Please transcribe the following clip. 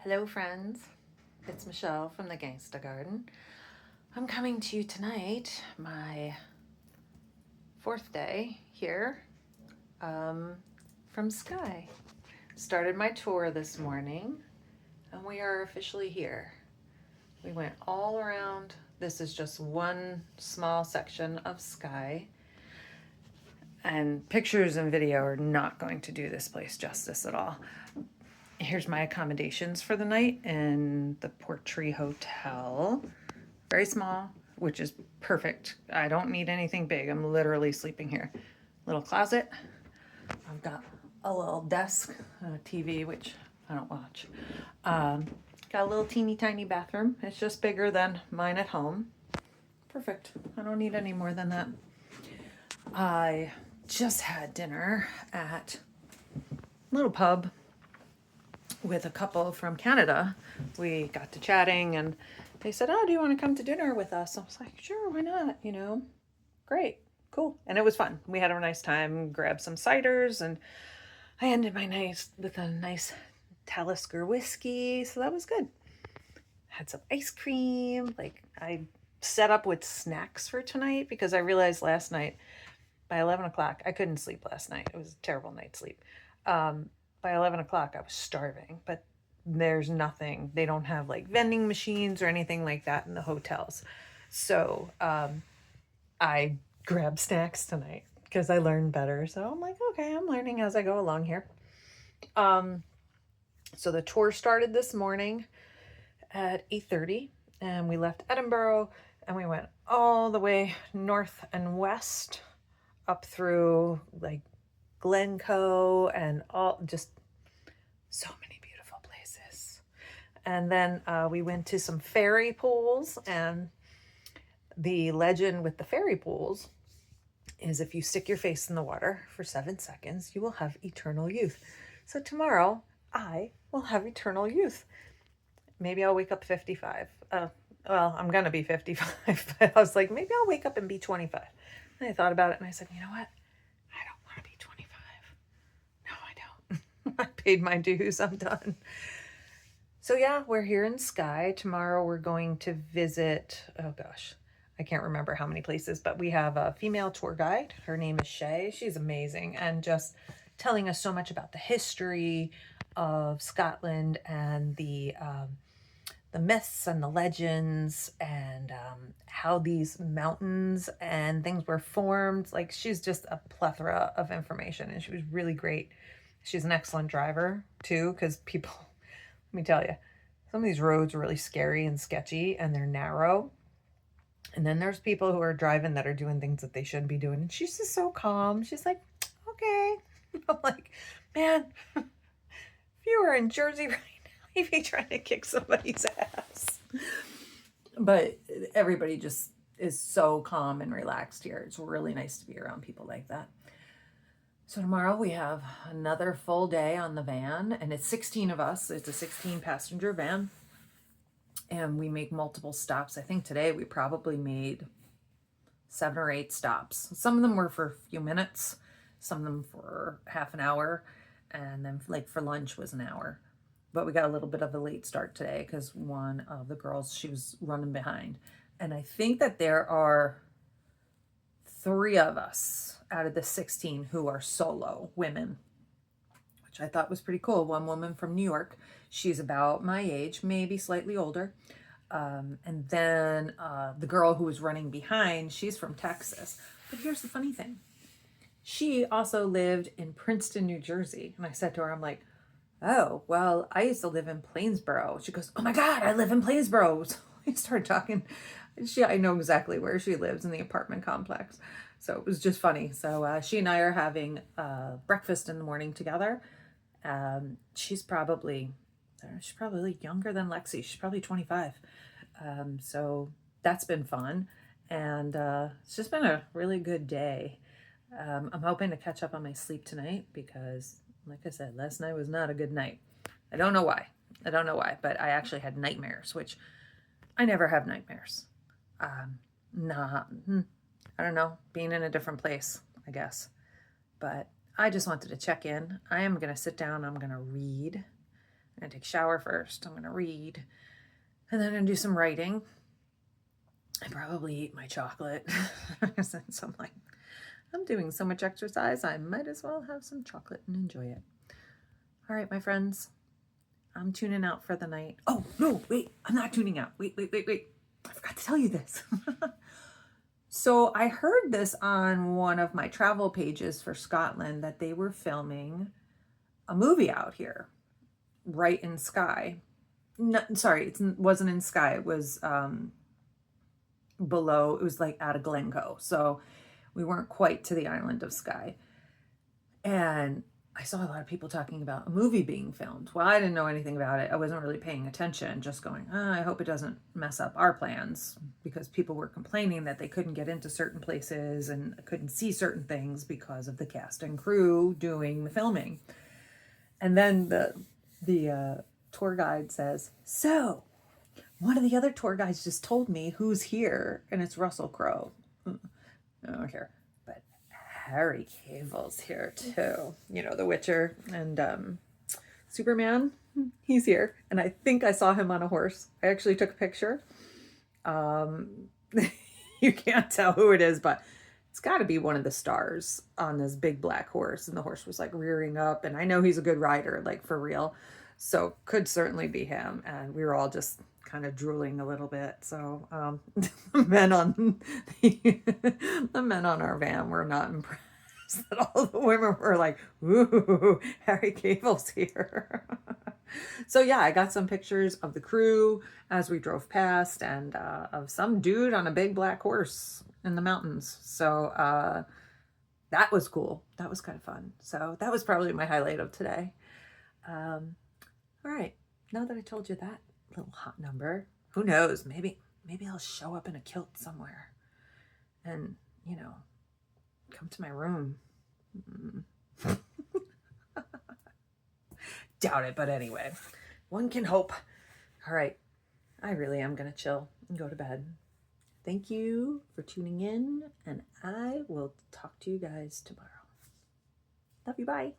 Hello, friends. It's Michelle from the Gangsta Garden. I'm coming to you tonight, my fourth day here from Skye. Started my tour this morning, and we are officially here. We went all around. This is just one small section of Skye, and pictures and video are not going to do this place justice at all. Here's my accommodations for the night in the Portree Hotel. Very small, which is perfect. I don't need anything big. I'm literally sleeping here. Little closet. I've got a little desk, a TV, which I don't watch. Got a little teeny tiny bathroom. It's just bigger than mine at home. Perfect. I don't need any more than that. I just had dinner at a little pub with a couple from Canada. We got to chatting and they said, "Oh, do you want to come to dinner with us?" I was like, "Sure, why not? Great, cool." And it was fun. We had a nice time, grabbed some ciders, and I ended my night with a nice Talisker whiskey. So that was good. Had some ice cream. I set up with snacks for tonight because I realized last night by 11 o'clock, I couldn't sleep last night. It was a terrible night's sleep. By 11 o'clock, I was starving, but there's nothing. They don't have vending machines or anything like that in the hotels. So I grabbed snacks tonight because I learned better. So I'm like, okay, I'm learning as I go along here. So the tour started this morning at 8:30 and we left Edinburgh and we went all the way north and west up through Glencoe and just so many beautiful places. And then we went to some fairy pools, and the legend with the fairy pools is if you stick your face in the water for 7 seconds, you will have eternal youth. So tomorrow I will have eternal youth. Maybe I'll wake up 55. Well, I'm going to be 55, but I was like, maybe I'll wake up and be 25. And I thought about it and I said, you know what? I paid my dues. I'm done. So yeah, we're here in Skye. Tomorrow we're going to visit, oh gosh, I can't remember how many places, but we have a female tour guide. Her name is Shay. She's amazing and just telling us so much about the history of Scotland and the myths and the legends and how these mountains and things were formed. She's just a plethora of information and she was really great. She's an excellent driver too, because people, let me tell you, some of these roads are really scary and sketchy and they're narrow. And then there's people who are driving that are doing things that they shouldn't be doing. And she's just so calm. She's like, okay. I'm like, man, if you were in Jersey right now, you'd be trying to kick somebody's ass. But everybody just is so calm and relaxed here. It's really nice to be around people like that. So tomorrow we have another full day on the van, and it's 16 of us. It's a 16-passenger van, and we make multiple stops. I think today we probably made 7 or 8 stops. Some of them were for a few minutes, some of them for half an hour, and then for lunch was an hour. But we got a little bit of a late start today because one of the girls, she was running behind. And I think that there are 3 of us out of the 16 who are solo women, which I thought was pretty cool. One woman from New York. She's about my age, maybe slightly older. And then the girl who was running behind, she's from Texas. But here's the funny thing. She also lived in Princeton, New Jersey. And I said to her, I'm like, oh, well, I used to live in Plainsboro. She goes, oh my God, I live in Plainsboro. So we started talking. I know exactly where she lives in the apartment complex. So it was just funny. So she and I are having breakfast in the morning together. She's probably younger than Lexi. She's probably 25. So that's been fun. And it's just been a really good day. I'm hoping to catch up on my sleep tonight because, like I said, last night was not a good night. I don't know why, but I actually had nightmares, which I never have nightmares. I don't know, being in a different place, I guess. But I just wanted to check in. I am going to sit down. I'm going to read. I'm gonna take a shower first. I'm gonna read, and then I'm gonna do some writing. I probably eat my chocolate since I'm like, I'm doing so much exercise, I might as well have some chocolate and enjoy it. All right, my friends, I'm tuning out for the night. Oh, no, wait, I'm not tuning out. Wait. I forgot to tell you this. So I heard this on one of my travel pages for Scotland that they were filming a movie out here, right in Skye. No, sorry, it wasn't in Skye. It was below. It was like out of Glencoe. So we weren't quite to the island of Skye. And I saw a lot of people talking about a movie being filmed. Well, I didn't know anything about it. I wasn't really paying attention, just going, I hope it doesn't mess up our plans, because people were complaining that they couldn't get into certain places and couldn't see certain things because of the cast and crew doing the filming. And then the tour guide says, so one of the other tour guides just told me who's here, and it's Russell Crowe. Oh, here. But Harry Cavill's here too. You know, The Witcher and Superman. He's here. And I think I saw him on a horse. I actually took a picture. You can't tell who it is, but it's got to be one of the stars on this big black horse. And the horse was like rearing up. And I know he's a good rider, like for real. So could certainly be him. And we were all just kind of drooling a little bit. So the men on our van were not impressed. That all the women were like, ooh, Harry Cavill's here. So yeah, I got some pictures of the crew as we drove past, and of some dude on a big black horse in the mountains. So that was cool. That was kind of fun. So that was probably my highlight of today. All right, now that I told you that little hot number, who knows, maybe I'll show up in a kilt somewhere and, you know, come to my room. Doubt it, but anyway, one can hope. All right, I really am gonna chill and go to bed. Thank you for tuning in, and I will talk to you guys tomorrow. Love you, bye.